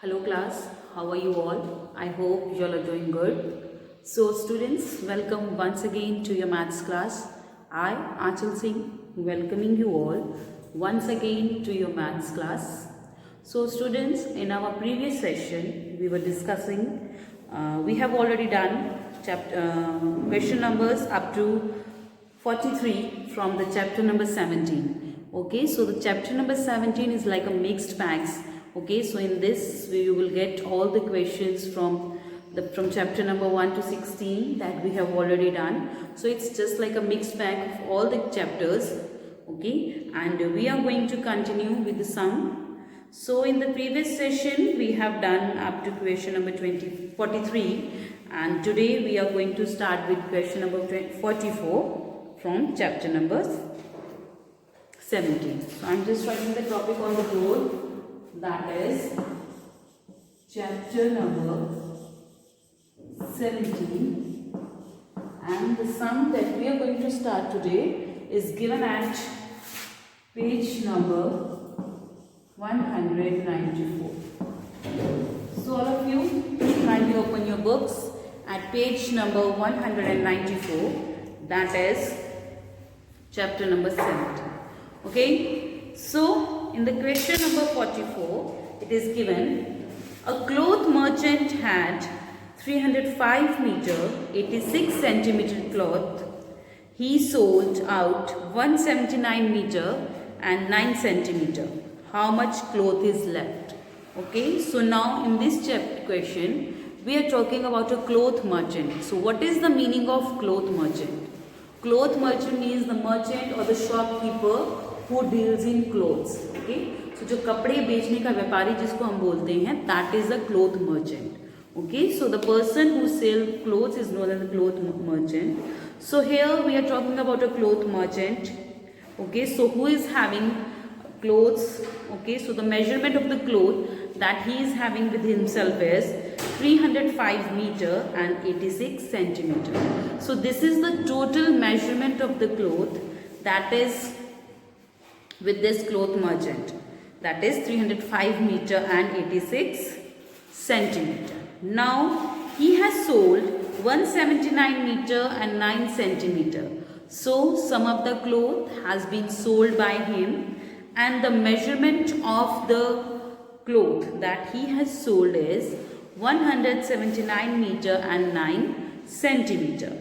Hello class, how are you all? I hope you all are doing good. So students, welcome once again to your maths class. I, Achal Singh, welcoming you all once again to your maths class. So students, in our previous session, we were discussing, we have already done question numbers up to 43 from the chapter number 17. Okay, so the chapter number 17 is like a mixed bags. Okay, so in this we will get all the questions from chapter number 1 to 16 that we have already done. So it's just like a mixed bag of all the chapters. Okay, and we are going to continue with the sum. So in the previous session we have done up to question number 43, and today we are going to start with question number 44 from chapter number 17. So I am just writing the topic on the board, that is chapter number 17, and the sum that we are going to start today is given at page number 194. So all of you kindly open your books at page number 194, that is chapter number 17. Okay, so in the question number 44, it is given a cloth merchant had 305 meter 86 centimeter cloth. He sold out 179 meter and 9 centimeter. How much cloth is left? Okay, so now in this question, we are talking about a cloth merchant. So what is the meaning of cloth merchant? Cloth merchant means the merchant or the shopkeeper who deals in clothes. Okay, so जो कपड़े बेचने का व्यापारी जिसको हम बोलते हैं, that is a cloth merchant. Okay, so the person who sells clothes is known as a cloth merchant. So here we are talking about a cloth merchant. Okay, so who is having clothes? Okay, so the measurement of the cloth that he is having with himself is 305 meter and 86 centimeter. So this is the total measurement of the cloth that is with this cloth merchant, that is 305 meter and 86 centimeter. Now he has sold 179 meter and 9 centimeter. So some of the cloth has been sold by him, and the measurement of the cloth that he has sold is 179 meter and 9 centimeter.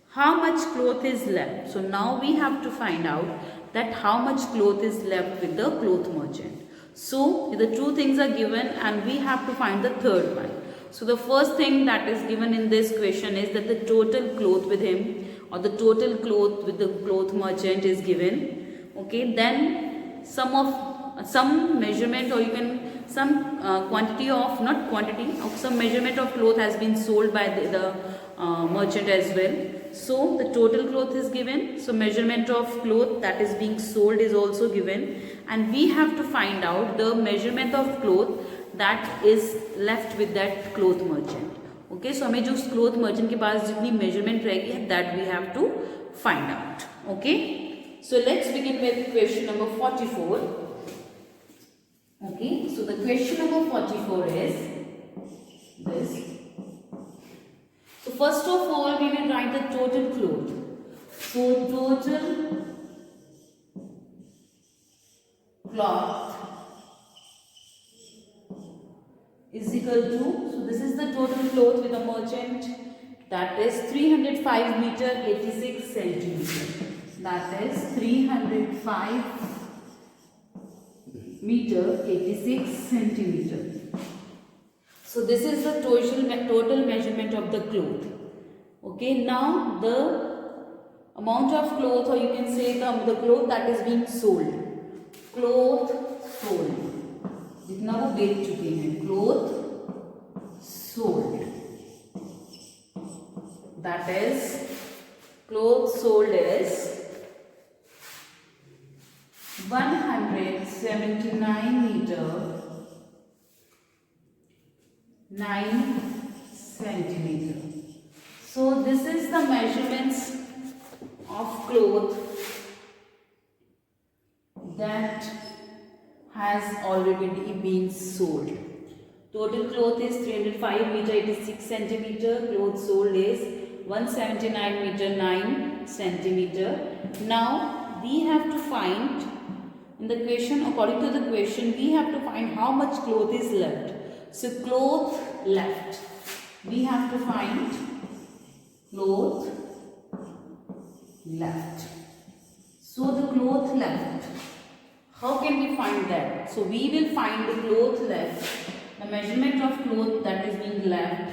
How much cloth is left? So now we have to find out that how much cloth is left with the cloth merchant. So the two things are given and we have to find the third one. So the first thing that is given in this question is that the total cloth with him or the total cloth with the cloth merchant is given. Okay, then some measurement, or you can some quantity of, not quantity of, some measurement of cloth has been sold by the merchant as well. So the total cloth is given, so measurement of cloth that is being sold is also given, and we have to find out the measurement of cloth that is left with that cloth merchant. Okay, so हमें जो उस cloth merchant के पास जितनी measurement रहेगी, that we have to find out. Okay, so let's begin with question number 44. Okay, so the question number 44 is this. So first of all, we will write the total cloth. So total cloth is equal to, so this is the total cloth with a merchant, that is 305 meter 86 centimeter. That is 305 meter 86 centimeter. So this is the total measurement of the cloth. Okay, now the amount of cloth, or you can say the cloth that is being sold. Cloth sold. जितना वो बेच चुके हैं, cloth sold. That is, cloth sold is 179 meter 9 centimeter. So this is the measurements of cloth that has already been sold. Total cloth is 305 meter, it is 6 centimeter. Cloth sold is 179 meter 9 centimeter. Now we have to find in the question, according to the question, we have to find how much cloth is left. So cloth left, we have to find cloth left. So the cloth left, how can we find that? So we will find the cloth left, the measurement of cloth that is being left,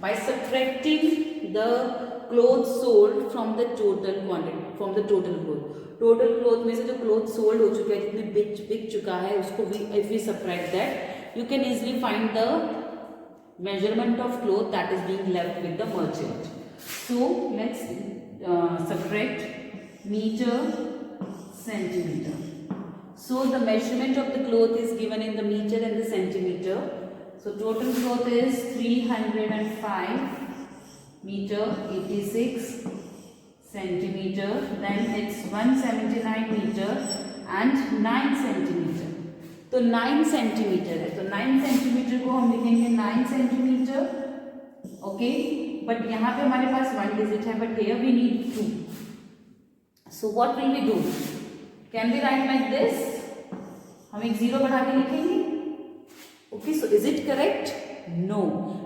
by subtracting the clothes sold from the total quantity, from the total cloth. Total cloth में से जो cloth sold हो चुका है, जितने बिक चुका है, उसको if we subtract that, you can easily find the measurement of cloth that is being left with the merchant. So let's subtract meter centimeter. So the measurement of the cloth is given in the meter and the centimeter. So total cloth is 305 meter 86 centimeter, then it's 179 meter and 9 centimeter. तो 9 centimetre है, तो 9 centimetre को हम लिखेंगे 9 centimetre, okay. But यहाँ पे हमारे पास 1 डिजिट है, but here we need 2. So what will we do? Can we write like this? हम एक 0 बढ़ा के लिखेंगे, okay. So is it correct? No,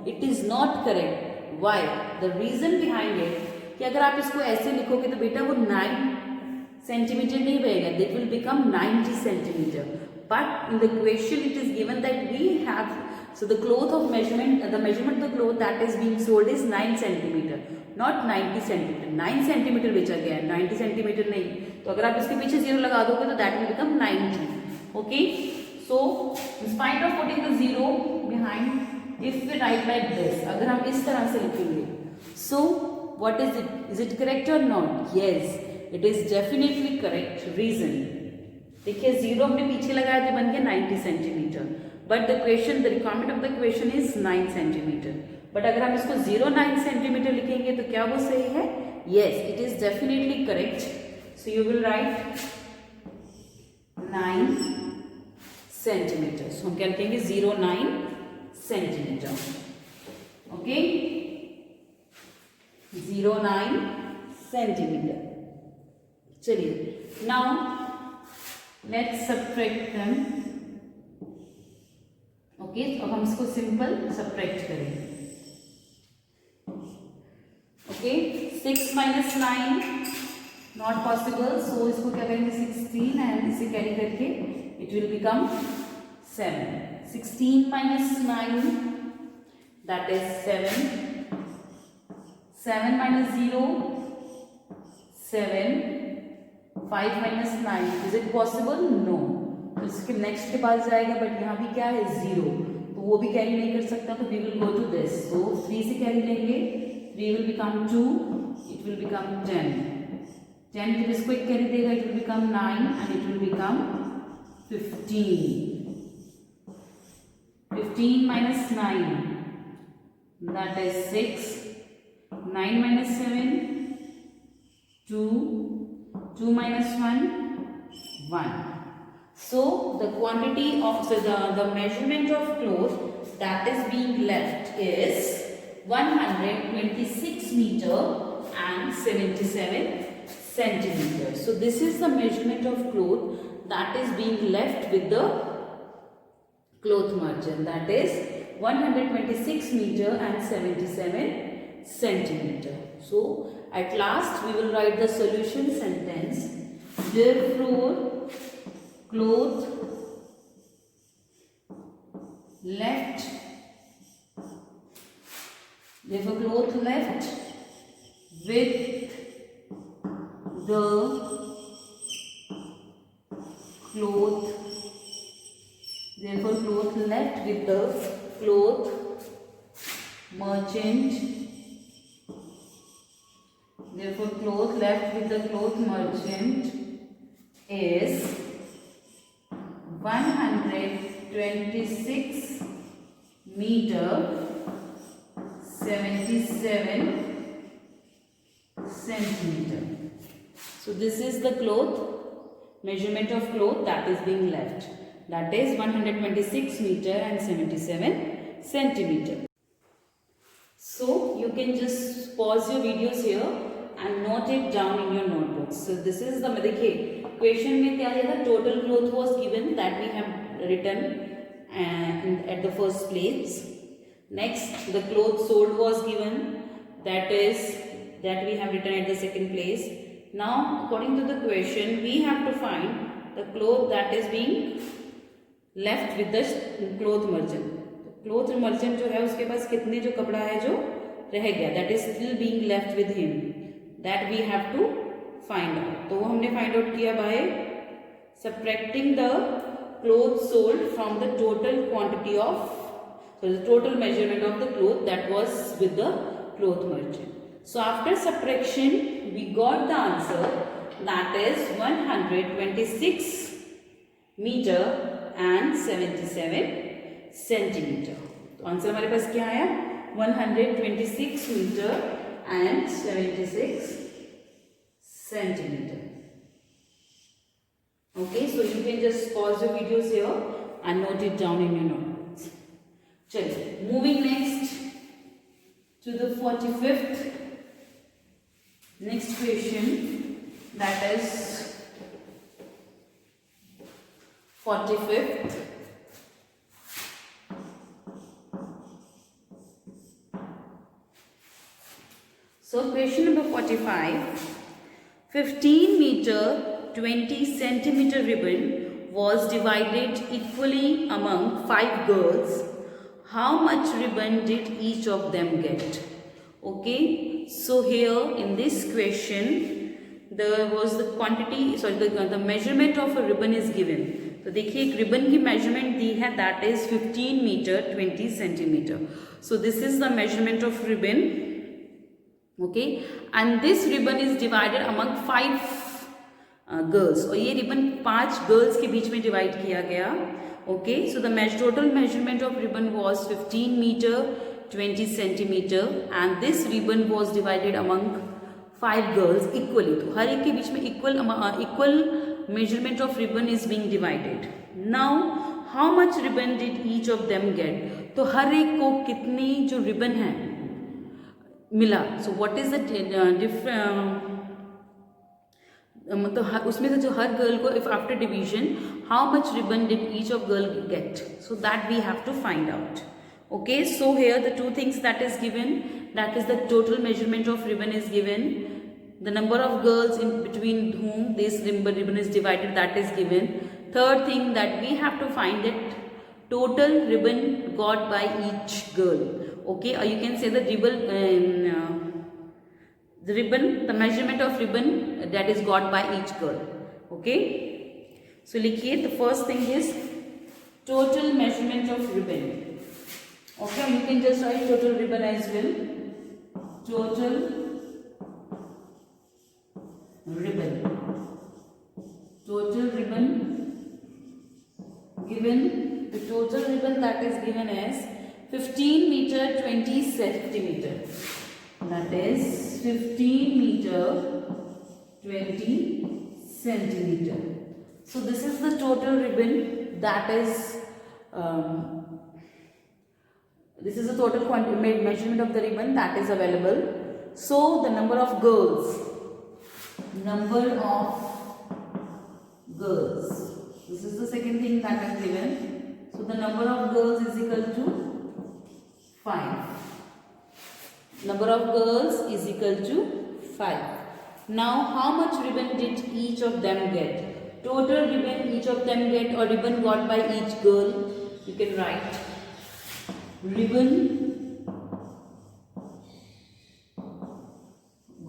it is not correct. Why? The reason behind it कि अगर आप इसको ऐसे लिखोगे तो बेटा वो 9 सेंटीमीटर नहीं बनेगा, it will become 90 centimetre. But in the question it is given that we have, so the cloth of measurement, the measurement of the cloth that is being sold is 9 centimeter, not 90 centimeter. 9 centimeter बेचा गया है, 90 centimeter नहीं. तो अगर आप इसके पीछे 0 लगा दोगे तो that will become 90. Okay. So in spite of putting the 0 behind, if we write like this, अगर हम इस तरह से लिखेंगे, so what is it? Is it correct or not? Yes, it is definitely correct. Reason, देखिए 0 हमने पीछे लगाया तो बन गया 90 centimetre, but the question, the requirement of the question is 9 centimetre. But अगर हम इसको 0.9 सेंटीमीटर लिखेंगे तो क्या वो सही है? Yes, it is definitely correct. So you will write 9 centimetre. So हम क्या लिखेंगे? 0.9 सेंटीमीटर. Okay, 0.9 centimetre. चलिए, now let's subtract them. Okay, तो अब हम इसको सिंपल सब्ट्रैक्ट करेंगे. Okay, 6 minus 9 not possible, so इसको क्या करेंगे? 16 एंड इसे कैरी करके it will become 7. 16 minus 9 that is 7. 7 minus 0 7. 5 minus 9, is it possible? No. तो इसके नेक्स्ट के पास जाएगा, बट यहाँ भी क्या है? 0, तो वो भी कैरी नहीं कर सकता, तो we will go to this. So 3 से कैरी लेंगे, 3 will become 2, it will become 10. 10 जब इसको एक कैरी देगा, it will become 9 and it will become 15. 15 minus 9 that is 6. 9 minus 7 2. 2 minus 1 1. So the quantity of, so the measurement of cloth that is being left is 126 meter and 77 centimeters. So this is the measurement of cloth that is being left with the cloth merchant, that is 126 meter and 77 centimeter. So at last we will write the solution sentence. Therefore cloth left, therefore cloth left with the cloth, therefore cloth left with the cloth merchant, therefore cloth left with the cloth merchant is 126 meter 77 centimeter. So this is the cloth, measurement of cloth that is being left, that is 126 meter and 77 centimeter. So you can just pause your videos here and note it down in your notebooks. So this is the, देखिए question में क्या है, the total cloth was given that we have written and at the first place. Next, the cloth sold was given, that is that we have written at the second place. Now according to the question we have to find the cloth that is being left with the cloth merchant. Cloth merchant जो है उसके पास कितने जो कपड़ा है जो रह गया, that is still being left with him, that we have to find out. तो वो हमने फाइंड आउट किया by subtracting the cloth sold from the total quantity of, so the total measurement of the cloth that was with the cloth merchant. So after subtraction we got the answer, that is 126 meter and 77 centimetre. तो answer हमारे पास क्या आया, 126 metre and 76 centimetre. Okay, so you can just pause your videos here and note it down in your notebooks. चलिए, moving next to the 45th next question, that is 45th. So question number 45, 15 meter 20 centimeter ribbon was divided equally among 5 girls. How much ribbon did each of them get? Okay, so here in this question there was the quantity, sorry, the measurement of a ribbon is given. तो देखिए एक ribbon की measurement दी है, that is 15 metre 20 centimetre. So this is the measurement of ribbon. Okay, and this ribbon is divided among 5 girls, और ये ribbon 5 girls के बीच में डिवाइड किया गया. Okay, so the total measurement of ribbon was 15 metre 20 centimetre and this ribbon was divided among 5 girls equally. तो हर एक के बीच में equal measurement of ribbon is being divided. Now how much ribbon did each of them get, तो हर एक को कितनी जो रिबन है मिला. सो व्हाट इज द मतलब उसमें से जो हर गर्ल को, if after division how much ribbon did each of girl get, so that we have to find out. Okay, so here the two things that is given, that is the total measurement of ribbon is given, the number of girls in between whom this ribbon is divided, that is given. Third thing that we have to find that total ribbon got by each girl. Okay, or you can say the ribbon, the measurement of ribbon that is got by each girl. Okay, so likhiye, the first thing is total measurement of ribbon. Okay, you can just write total ribbon as well. Total ribbon, total ribbon given, the total ribbon that is given as 15 meter 20 centimeter, that is 15 meter 20 centimeter. So this is the total ribbon that is this is the total measurement of the ribbon that is available. So the number of girls, this is the second thing that is given. So the number of girls is equal to 5. Number of girls is equal to 5. Now how much ribbon did each of them get? Total ribbon each of them get, or ribbon got by each girl, you can write ribbon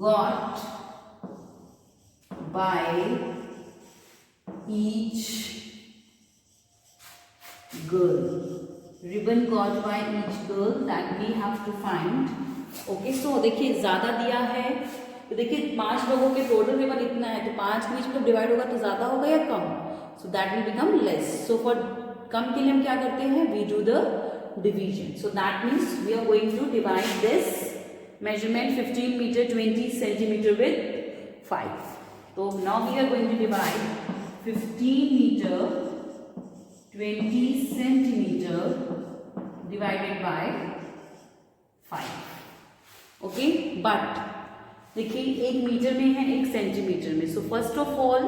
got by each girl. Ribbon got by each girl, that we have to find. Okay, so देखिए ज़्यादा दिया है, तो देखिए 5 लोगों के total ribbon इतना है, तो 5 के बीच में डिवाइड होगा तो ज़्यादा होगा या कम, so that will become less. So for कम के लिए हम क्या करते हैं, we do the division. So that means we are going to divide this measurement 15 meter 20 centimeter with 5. So now we are going to divide 15 meter 20 centimeter divided by 5. Okay, but देखिए एक metre में है, एक centimetre में. So first of all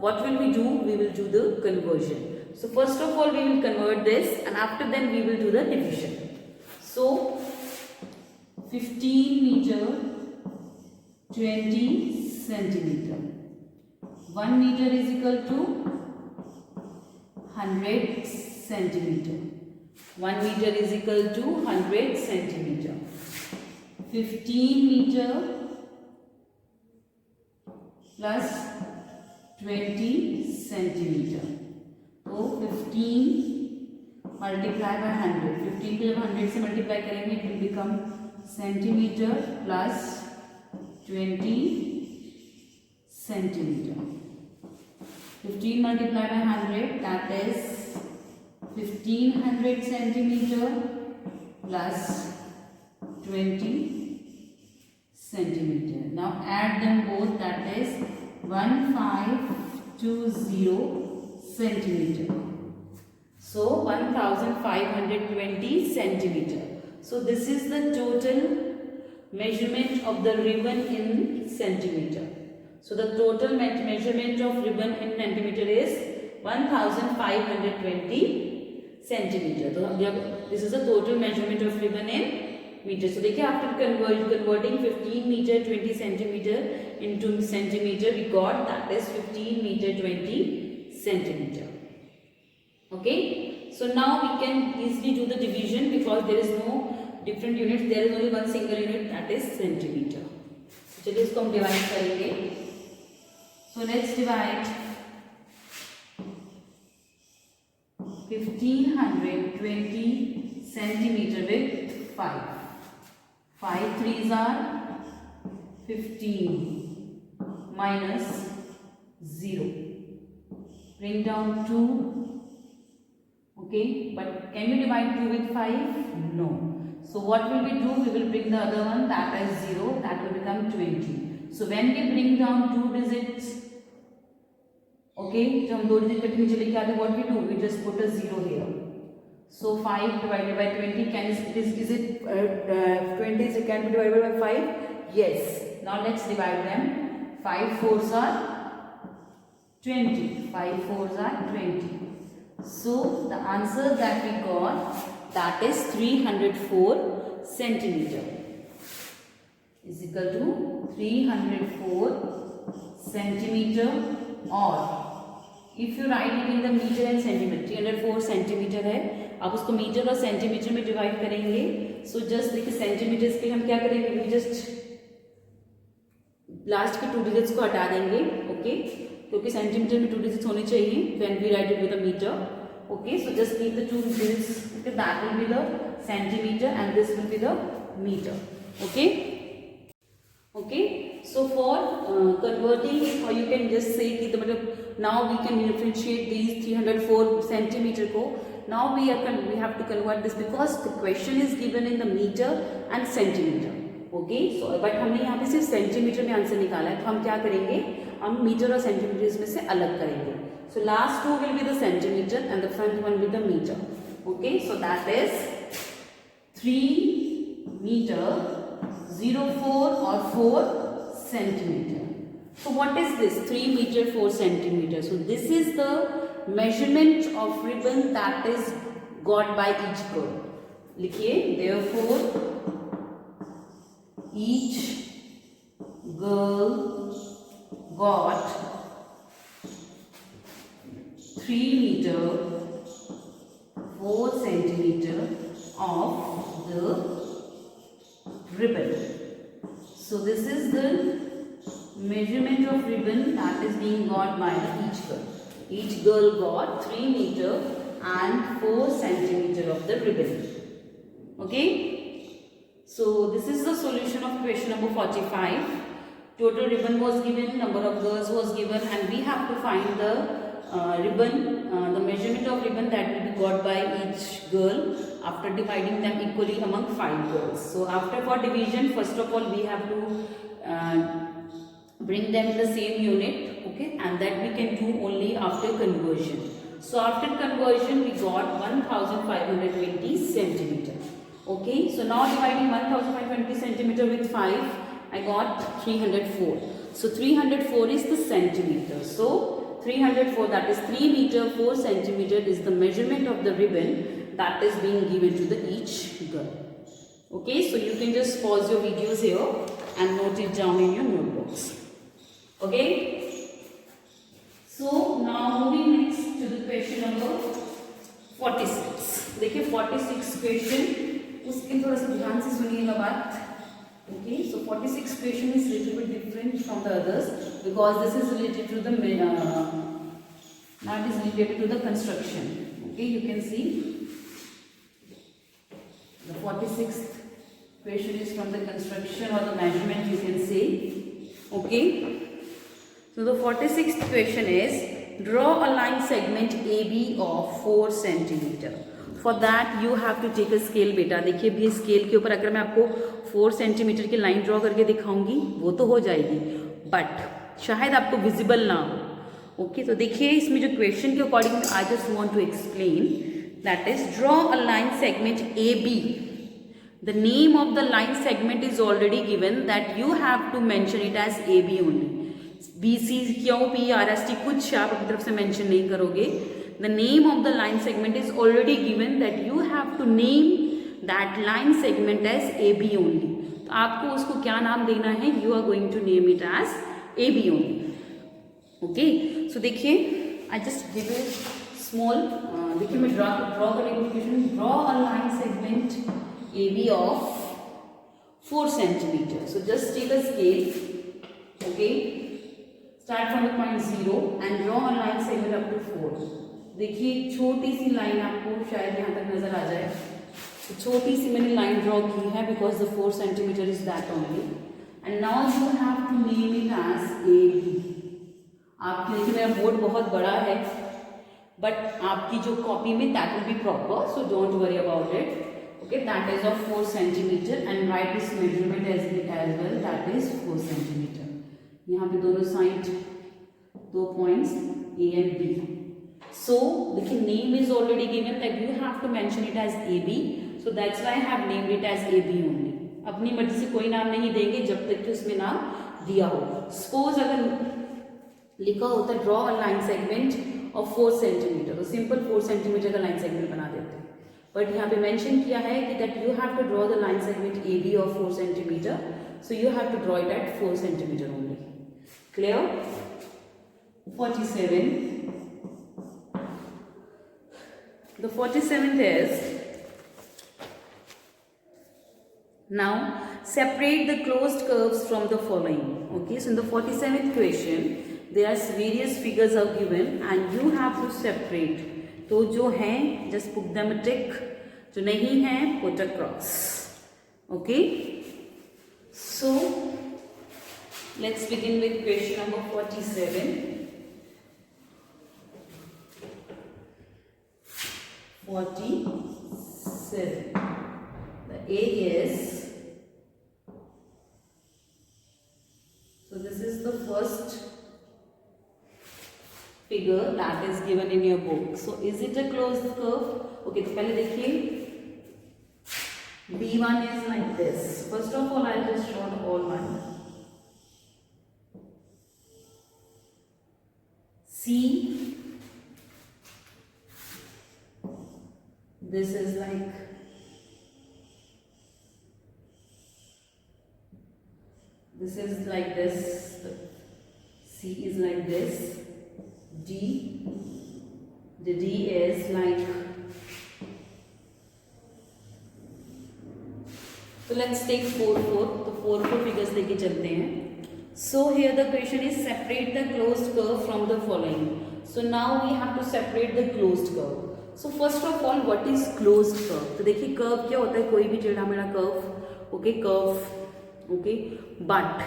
what will we do? We will do the conversion. So first of all we will convert this, and after then we will do the division. So 15 meter 20 centimeter. 1 meter is equal to 100 centimeter. 1 meter is equal to 100 centimeter. 15 meter plus 20 centimeter. तो 15 multiply by 100. 15 को जब 100 से multiply करेंगे it will become centimeter plus 20 centimeter. 15 multiplied by 100, that is 1500 centimeter plus 20 centimeter. Now add them both, that is 1520 centimeter. So 1520 centimeter. So this is the total measurement of the ribbon in centimeter. So the total measurement of ribbon in centimeter is 1520 centimeter. So this is the total measurement of ribbon in meter. So देखिए after converting 15 meter 20 centimeter into centimeter, we got that is 15 meter 20 centimeter. Okay. So now we can easily do the division because there is no different units. There is only one single unit, that is centimeter. So चलिए इसको हम divide करेंगे. So let's divide 1520 centimeter with 5. 5 3s are 15 minus 0. Bring down 2. Okay, but can we divide 2 with 5? No. So what will we do? We will bring the other one, that is 0. That will become 20. So when we bring down 2 digits, okay, so हम 2 digit cut नीचे लेके आते, what we do? We just put a 0 here. So 5 divided by 20, is it 20 can be divided by 5? Yes. Now let's divide them. 5 4s are 20. 5 4s are 20. So the answer that we got, that is 304 centimeter, is equal to 304 centimeter, or if you write it in the meter and centimeter, 304 centimeter है, आप उसको metre और centimetre में divide करेंगे. So just देखिए centimetres के हम क्या करेंगे, वी जस्ट लास्ट के 2 डिजिट्स को हटा देंगे. ओके, क्योंकि सेंटीमीटर में 2 डिजिट्स होने चाहिए when we write it with a metre. Okay, so just keep the 2 digits. Okay, that will be the centimeter and this will be the meter. Okay. Okay. So for converting it, or you can just say कि the now we can differentiate these 304 centimeter को. Now we have to convert this because the question is given in the meter and centimeter. Okay. So but हमने यहाँ पे सिर्फ centimetre में answer निकाला है, तो हम क्या करेंगे, हम मीटर और सेंटीमीटर में से अलग करेंगे. So last 2 will be the centimeter and the front one will be the meter. Okay, so that is 3 meter 04 or 4 centimeter. So what is this 3 meter 4 centimeter? So this is the measurement of ribbon that is got by each girl. लिखिए, therefore each girl got 3 meter 4 centimeter of the ribbon. So this is the measurement of ribbon that is being got by each girl. Each girl got 3 meter and 4 centimeter of the ribbon. Okay. So this is the solution of question number 45. Total ribbon was given, number of girls was given, and we have to find the ribbon, the measurement of ribbon that will be got by each girl after dividing them equally among 5 girls. So after for division, first of all we have to bring them in the same unit, okay, and that we can do only after conversion. So after conversion we got 1520 centimeter. so now dividing 1520 centimeter with 5, I got 304. So 304 is the centimeter. So 304, that is 3 meter 4 centimeter is the measurement of the ribbon that is being given to the each girl. Okay, so you can just pause your videos here and note it down in your notebooks. Okay, so now moving next to the question number 46. देखिए 46 question, उसके थोड़ा सा ध्यान से सुनिएगा बात. Okay, so 46 question is little bit different from the others because this is related to the that is related to the construction. Okay, you can see the 46th question is from the construction or the measurement, you can say. Okay, so the 46th question is draw a line segment AB of 4 centimeter. For that you have to take a scale. बेटा देखिए भी scale के ऊपर अगर मैं आपको 4 centimetre की line draw करके दिखाऊंगी वो तो हो जाएगी, बट शायद आपको विजिबल ना हो. ओके, तो देखिए इसमें जो क्वेश्चन के according I just want to explain, that is draw a line segment A B. The name of the line segment is already given, that you have to mention it as A B only. B C Q P R S T कुछ आप अपनी तरफ से mention नहीं करोगे. The name of the line segment is already given, that you have to name that line segment as AB only. तो आपको उसको क्या नाम देना है? You are going to name it as AB only. Okay, so देखिए I just give a small देखिए मैं draw करने की question, draw a line segment AB of 4 centimeter. So just take a scale. Okay, start from the point 0 and draw a line segment up to 4. देखिए छोटी सी line आपको शायद यहाँ तक नजर आ जाए. तो छोटी सी मैंने लाइन ड्रॉ की है because the 4 centimetre is that only. And now you have to name it as A B. आपकी देखिए मेरा बोर्ड बहुत बड़ा है, बट आपकी जो कॉपी में that will be proper, so don't worry about it. Okay, that is of 4 centimetre and write this measurement as well, that is 4 centimetre. यहाँ पे दोनों side 2 points A and B. So the name is already given that you have to mention it as AB, so that's why I have named it as AB only. अपनी मर्जी से कोई नाम नहीं देंगे जब तक कि उसमें नाम दिया हो. Suppose अगर लिखा होता draw a line segment of 4 centimeter, तो सिंपल 4 सेंटीमीटर का लाइन सेगमेंट बना देते. बट यहाँ पे मेंशन किया है कि that you have to draw the line segment AB of 4 centimeter, so you have to draw it at 4 centimeter only. Clear? 47. The 47th is, now separate the closed curves from the following. Okay, so in the 47th question there are various figures are given and you have to separate. तो जो हैं just put them a tick, जो नहीं हैं put a cross. Okay, so let's begin with question number 47. 47. The A is, so this is the first figure that is given in your book. So is it a closed curve? Okay, तो पहले देखिए B1 is like this. First of all I'll just draw all one. C, this is like this, C is like this, D, the D is like, so let's take 4 4, तो 4 4 figures लेके चलते हैं. So here the question is separate the closed curve from the following. So now we have to separate the closed curve. So first of all what is closed curve? तो देखिए curve क्या होता है, कोई भी टेढ़ा मेढ़ा curve. Okay, curve. Okay, but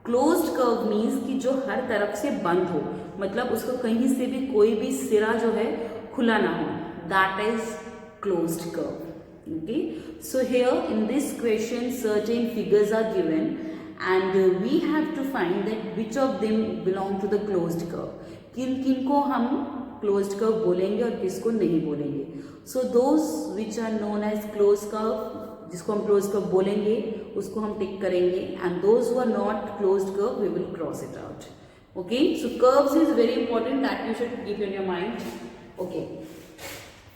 closed curve means कि जो हर तरफ से बंद हो, मतलब उसको कहीं से भी कोई भी सिरा जो है खुला ना हो, that is closed curve. Okay, so here in this question certain figures are given and we have to find that which of them belong to the closed curve. किन किन को हम क्लोज्ड कर्व बोलेंगे और किसको नहीं बोलेंगे. So those which are known as close curve, जिसको हम क्लोज कर्व बोलेंगे उसको हम टिक करेंगे, and those who are not closed curve we will cross it out. Okay, so curves is very important, that you should keep in your mind. Okay,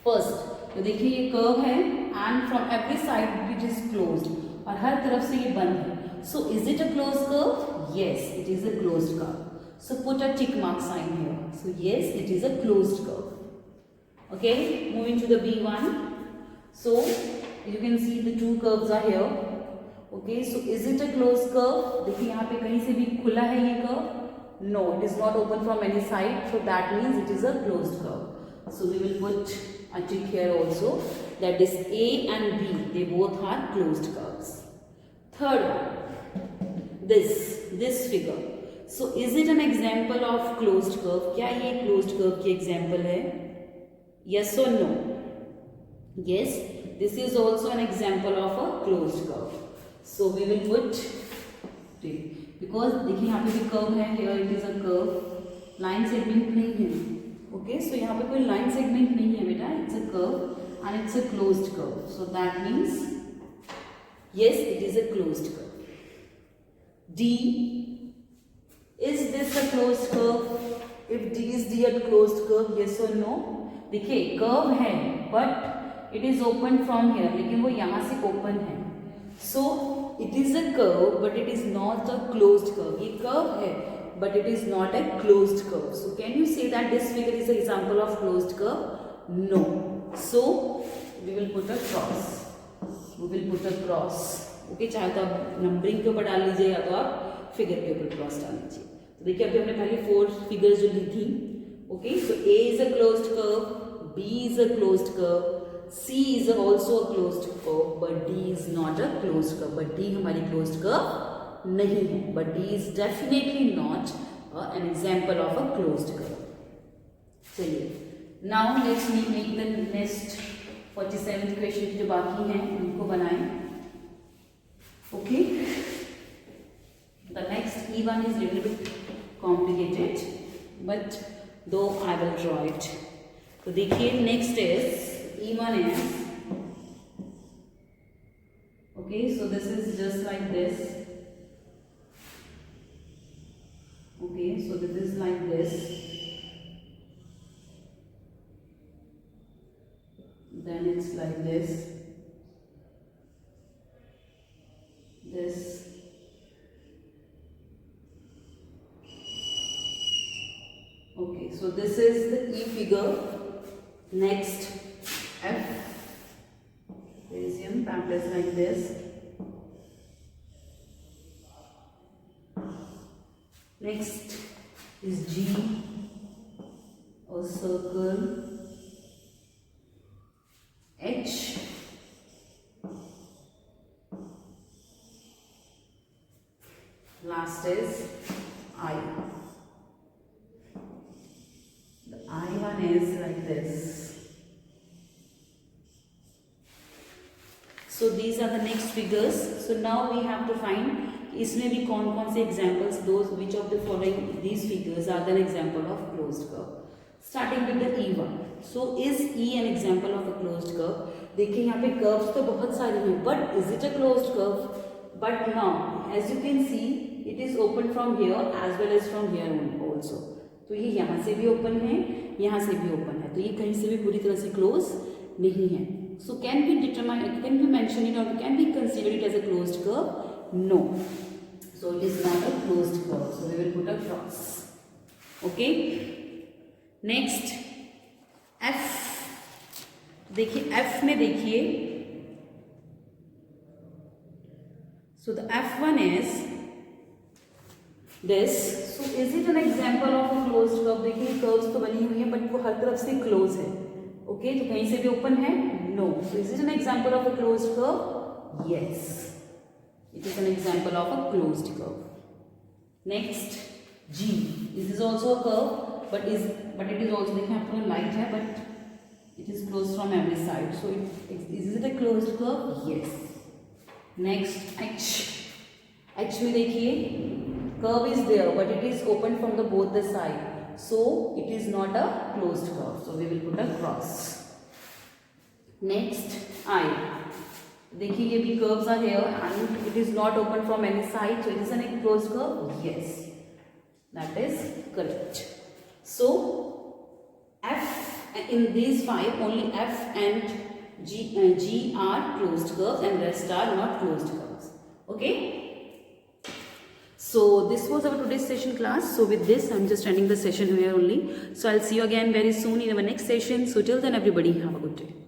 first तो देखिए ये curve है and from every side it is closed, और हर तरफ से ये बंद है. So is it a close curve? Yes, it is a closed curve. So put a tick mark sign here. So yes, it is a closed curve. Okay, moving to the B1. So you can see the two curves are here. Okay, so is it a closed curve? देखिए यहाँ पे कहीं से भी खुला है ये curve? No, it is not open from any side. So that means it is a closed curve. So we will put a tick here also. That is A and B. They both are closed curves. Third one, this figure. So is it an example of closed curve? क्या ये closed curve की example है? Yes or no? Yes, this is also an example of a closed curve. So we will put, because देखिए यहाँ पे भी curve है, here it is a curve, line segment नहीं है. Okay, so यहाँ पे कोई line segment नहीं है बेटा, it's a curve and it's a closed curve. So that means yes, it is a closed curve. D, is this a closed curve? If D is a closed curve, yes or no? देखिए curve है but it is open from here, लेकिन वो यहाँ से open है. So it is a curve but it is not a closed curve. ये curve है but it is not a closed curve. So can you say that this figure is an example of closed curve? No. So we will put a cross. We will put a cross. Okay, चाहे तो आप numbering के ऊपर डाल लीजिए या तो आप फिगर के ऊपर क्रॉस डाल लीजिए. तो देखिए अभी हमने पहले 4 फिगर्स जो ली थी. Okay, so A is a closed curve, B is a closed curve, C is also a closed curve, but D is not a closed curve. But D हमारी क्लोज्ड कर्व नहीं है, but D is definitely not an example of a closed curve. चलिए, now let's make the next 47th question जो बाकी हैं उनको बनाएं. Okay, the next E1 is little bit complicated, but though I will draw it. तो देखिए next is E1 is, okay, so this is just like this. Okay, so this is like this. Then it's like this. This. Okay, so this is the E figure. Next, F. Resume pamphlet like this. Next is G, or circle. H. Last is I. The I one is like this. So these are the next figures. So now we have to find इसमें भी कौन कौन से examples, those which of the following these figures are an example of closed curve. Starting with the E1. So is E an example of a closed curve? देखिए यहाँ पे curves तो बहुत सारी हैं, but is it a closed curve? But now, as you can see, it is open from here as well as from here also. तो ये यहाँ से भी open है, यहाँ से भी open है, तो ये कहीं से भी पूरी तरह से close नहीं है. So can we determine, can we mention it or can we consider it as a closed curve? No. So it is not a closed curve. So we will put a cross. Okay. Next, F. देखिए F में देखिए. So the F1 is this. So is it an example of a closed curve? देखिए curves तो बनी हुई है but वो हर तरफ से close है. Okay, तो कहीं से भी open है? No. So is it an example of a closed curve? Yes. It is an example of a closed curve. Next, G. This is also a curve, but it is also, देखिए आपको light है, but it is closed from every side. So is it a closed curve? Yes. Next, H. H में देखिए curve is there, but it is open from the both the side. So it is not a closed curve. So we will put a cross. Next, I. देखिए ये भी curves are here and it is not open from any side, so it is a closed curve. Yes, that is correct. So F, in these 5 only F and G are closed curves and rest are not closed curves. Okay. So this was our today's session class. So with this I am just ending the session here only. So I'll see you again very soon in our next session. So till then everybody have a good day.